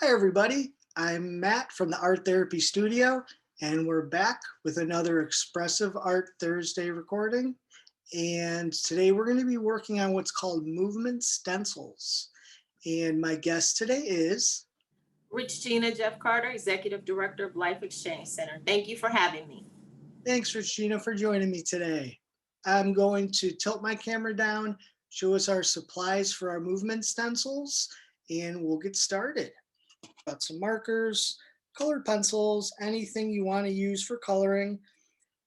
Hi, everybody. I'm Matt from the Art Therapy Studio, and we're back with another Expressive Art Thursday recording. And today we're going to be working on what's called movement stencils. And my guest today is, Richgina Jeff-Carter, Executive Director of Life Exchange Center. Thank you for having me. thanks, Richgina, for joining me today. I'm going to tilt my camera down, show us our supplies for our movement stencils, and we'll get started. Got some markers, colored pencils, anything you want to use for coloring.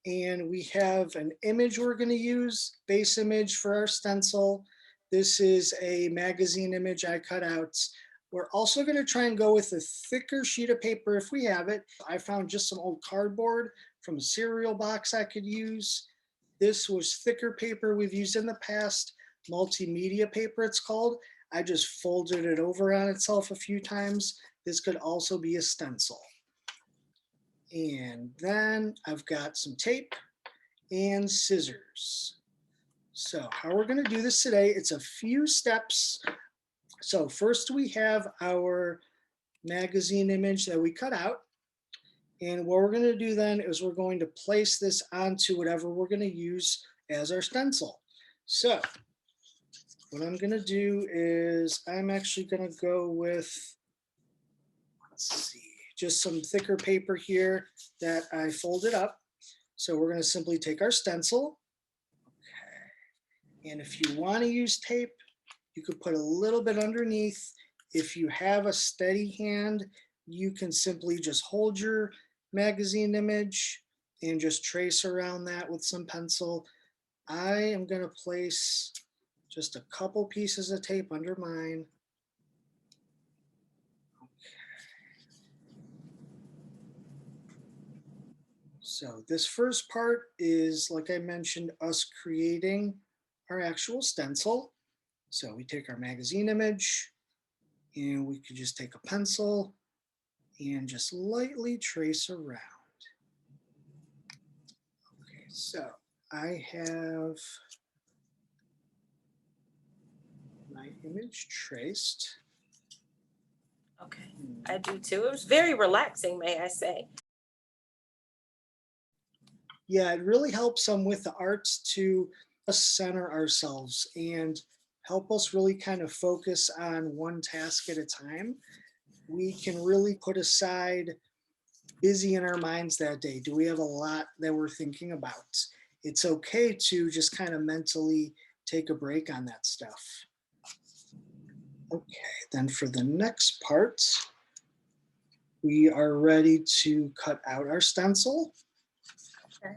And we have an image we're going to use, base image for our stencil. This is a magazine image I cut out. We're also going to try and go with a thicker sheet of paper if we have it. I found just some old cardboard from a cereal box I could use. This was thicker paper we've used in the past, multimedia paper it's called. I just folded it over on itself a few times. This could also be a stencil. And then I've got some tape and scissors. So how we're going to do this today, it's a few steps. So first we have our magazine image that we cut out. And what we're going to do then is we're going to place this onto whatever we're going to use as our stencil. So what I'm going to do is I'm actually going to go with, let's see, just some thicker paper here that I folded up. So we're going to simply take our stencil. Okay. And if you want to use tape, you could put a little bit underneath. If you have a steady hand, you can simply just hold your magazine image and just trace around that with some pencil. I am going to place just a couple pieces of tape under mine. So this first part is, like I mentioned, us creating our actual stencil. So we take our magazine image and we could just take a pencil and just lightly trace around. Okay, so I have my image traced. Okay, I do too. It was very relaxing, may I say. Yeah, it really helps with the arts to center ourselves and help us really kind of focus on one task at a time. We can really put aside busy in our minds that day. Do we have a lot that we're thinking about? It's okay to just kind of mentally take a break on that stuff. Okay, then for the next part, we are ready to cut out our stencil. Okay.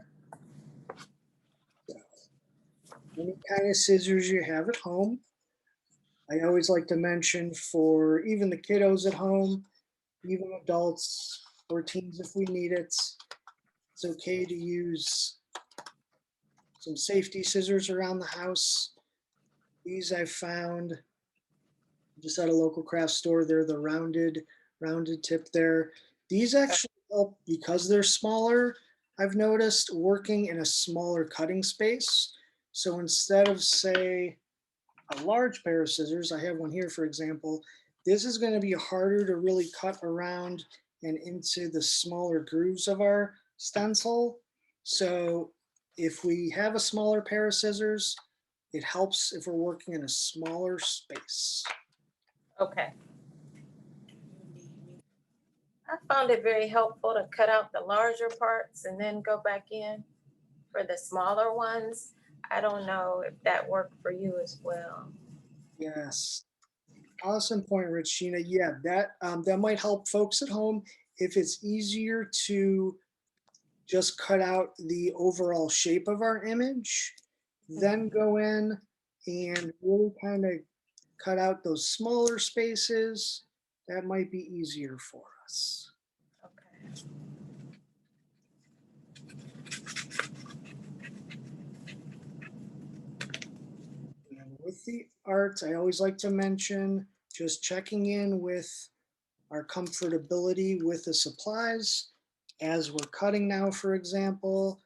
Any kind of scissors you have at home. I always like to mention for even the kiddos at home, even adults or teens if we need it, it's okay to use some safety scissors around the house. These I found just at a local craft store. They're the rounded tip there. These actually help because they're smaller. I've noticed working in a smaller cutting space. So instead of, say, a large pair of scissors, I have one here, for example, this is going to be harder to really cut around and into the smaller grooves of our stencil. So if we have a smaller pair of scissors, it helps if we're working in a smaller space. Okay. I found it very helpful to cut out the larger parts and then go back in for the smaller ones. I don't know if that worked for you as well. Yes. Awesome point, Richgina. Yeah, that might help folks at home if it's easier to just cut out the overall shape of our image, then go in and really kind of cut out those smaller spaces. That might be easier for us. Okay. And with the art, I always like to mention just checking in with our comfortability with the supplies. As we're cutting now, for example,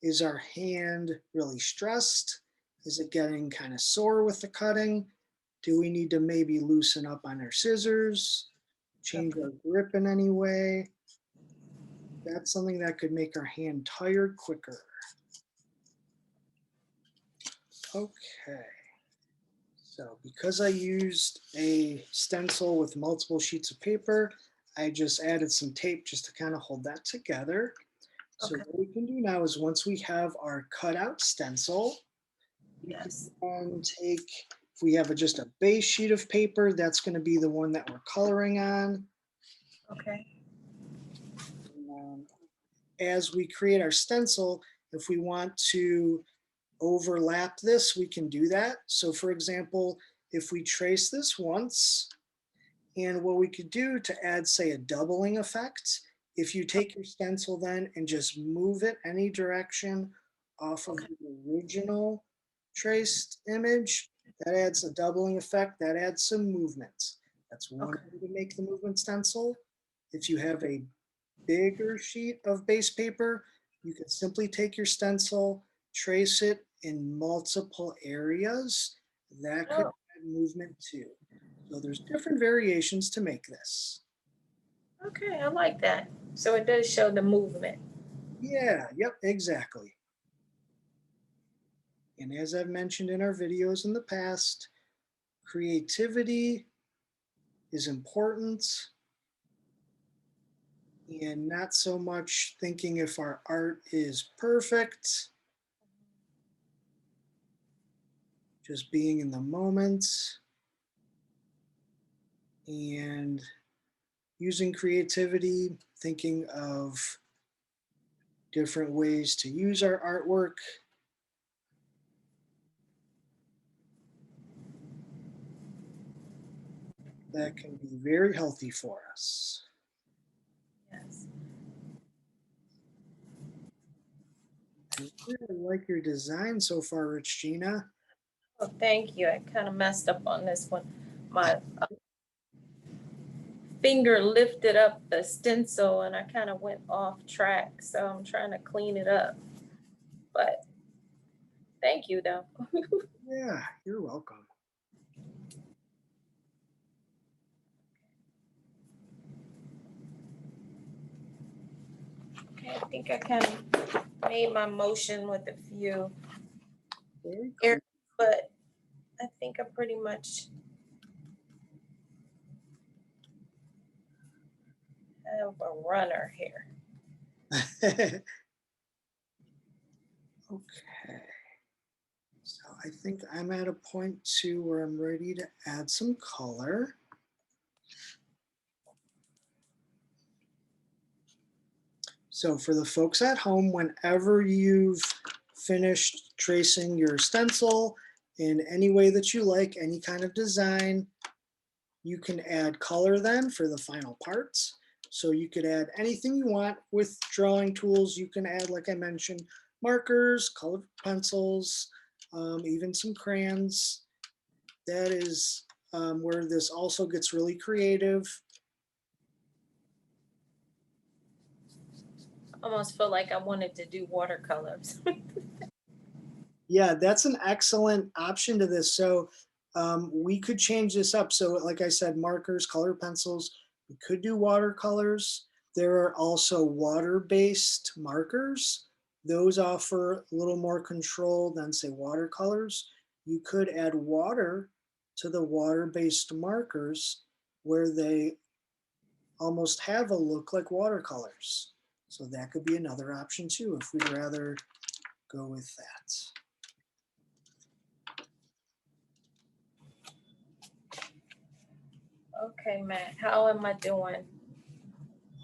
is our hand really stressed? Is it getting kind of sore with the cutting? Do we need to maybe loosen up on our scissors? change our grip in any way. That's something that could make our hand tired quicker. Okay. So because I used a stencil with multiple sheets of paper, I just added some tape just to kind of hold that together. So Okay. what we can do now is once we have our cutout stencil, we can Yes. then take, if we have just a base sheet of paper, that's going to be the one that we're coloring on. Okay. And as we create our stencil, if we want to overlap this, we can do that. So for example, if we trace this once, and what we could do to add, say, a doubling effect, if you take your stencil then and just move it any direction off of Okay. the original traced image, that adds a doubling effect, that adds some movement. That's one Okay. way to make the movement stencil. If you have a bigger sheet of base paper, you can simply take your stencil, trace it in multiple areas. That could Oh, add movement too. So there's different variations to make this. okay. I like that. So it does show the movement. Yeah, yep, exactly. And as I've mentioned in our videos in the past, creativity is important and not so much thinking if our art is perfect, just being in the moment and using creativity, thinking of different ways to use our artwork. That can be very healthy for us. Yes. I really like your design so far, Richgina. Oh, thank you. I kind of messed up on this one. My finger lifted up the stencil and I kind of went off track. So I'm trying to clean it up. But thank you, though. Yeah, you're welcome. Okay, I think I kind of made my motion with a few Very areas, but I think I pretty much have a runner here. cool. Okay. So I think I'm at a point too where I'm ready to add some color. So for the folks at home, whenever you've finished tracing your stencil in any way that you like, any kind of design, you can add color then for the final parts. So you could add anything you want with drawing tools. You can add, like I mentioned, markers, colored pencils, even some crayons. That is where this also gets really creative. Almost feel like I wanted to do watercolors. Yeah, that's an excellent option to this. So we could change this up. So like I said, markers, color pencils, we could do watercolors. There are also water-based markers. Those offer a little more control than say watercolors. You could add water to the water-based markers where they almost have a look like watercolors. So that could be another option too if we'd rather go with that. Okay, Matt, how am I doing?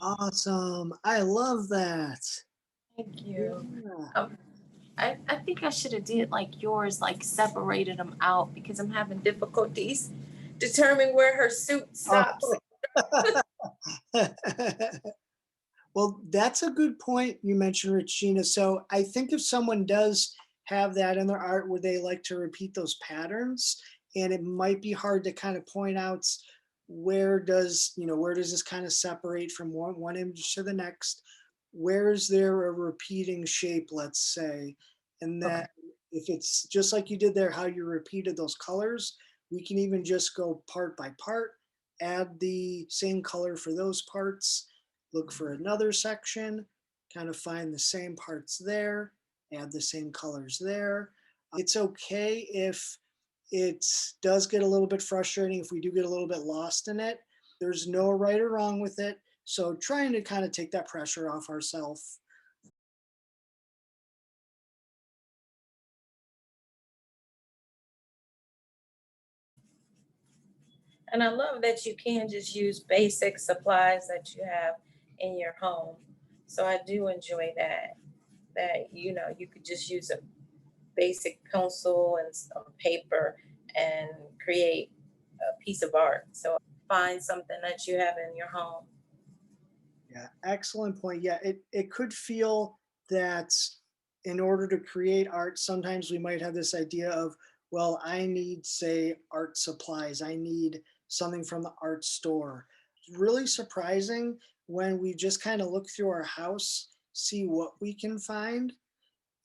Awesome. I love that. Thank you. Yeah. Um, I think I should have did like yours, like separated them out because I'm having difficulties determining where her suit stops. Oh. Well, that's a good point you mentioned, Richgina. So I think if someone does have that in their art where they like to repeat those patterns, and it might be hard to kind of point out where does this kind of separate from one image to the next? Where is there a repeating shape, let's say? And Okay. that if it's just like you did there, how you repeated those colors, we can even just go part by part, add the same color for those parts, look for another section, kind of find the same parts there, add the same colors there. It's okay if it does get a little bit frustrating, if we do get a little bit lost in it. There's no right or wrong with it. So trying to kind of take that pressure off ourselves. And I love that you can just use basic supplies that you have in your home. So I do enjoy that you could just use a basic pencil and some paper and create a piece of art. So find something that you have in your home. Yeah, excellent point. Yeah, it could feel that in order to create art, sometimes we might have this idea of, well, I need, say, art supplies. I need something from the art store. It's really surprising when we just kind of look through our house, see what we can find.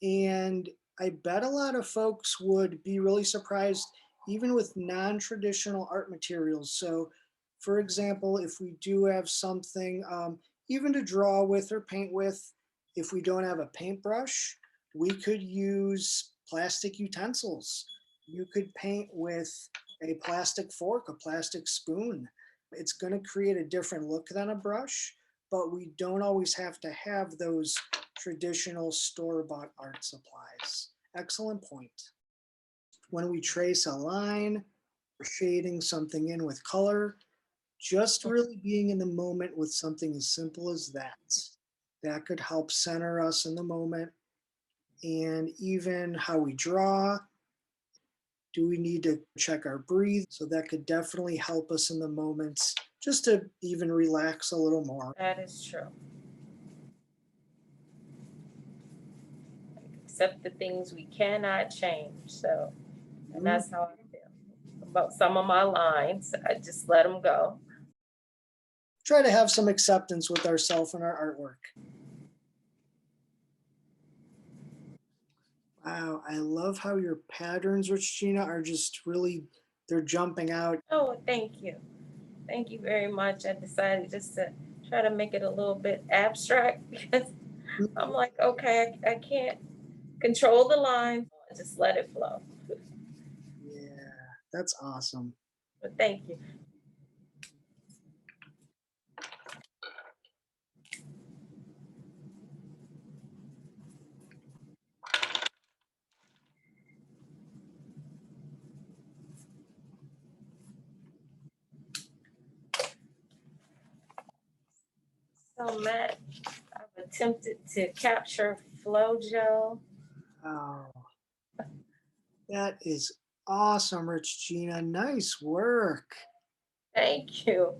And I bet a lot of folks would be really surprised, even with non-traditional art materials. So, for example, if we do have something, even to draw with or paint with, if we don't have a paintbrush, we could use plastic utensils. You could paint with a plastic fork, a plastic spoon. It's going to create a different look than a brush, but we don't always have to have those traditional store-bought art supplies. Excellent point. When we trace a line, or shading something in with color, just really being in the moment with something as simple as that could help center us in the moment. And even how we draw, do we need to check our breathe? So that could definitely help us in the moments just to even relax a little more. That is true. Except the things we cannot change. So, and that's how I feel about some of my lines. I just let them go. Try to have some acceptance with ourselves and our artwork. Wow, I love how your patterns, Richgina, are just really, they're jumping out. Oh, thank you. Thank you very much. I decided just to try to make it a little bit abstract because I'm like, okay, I can't control the line. Just let it flow. Yeah, that's awesome. But thank you. So Matt, I've attempted to capture flow gel. Oh, that is awesome, Richgina. Nice work. Thank you.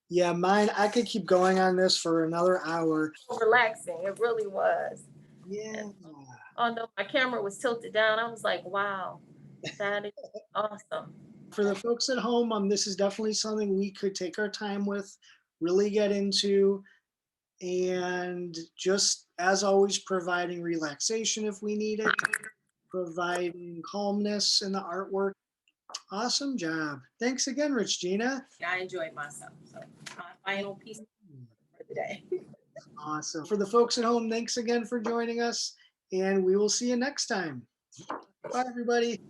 Yeah, mine, I could keep going on this for another hour. Relaxing. It really was. Yeah. And although my camera was tilted down, I was like, wow, that is awesome. For the folks at home, this is definitely something we could take our time with, really get into, and just as always, providing relaxation if we need it, providing calmness in the artwork. Awesome job. Thanks again, Richgina. I enjoyed myself. So my final piece for the day. Awesome. For the folks at home, thanks again for joining us, and we will see you next time. Bye, everybody.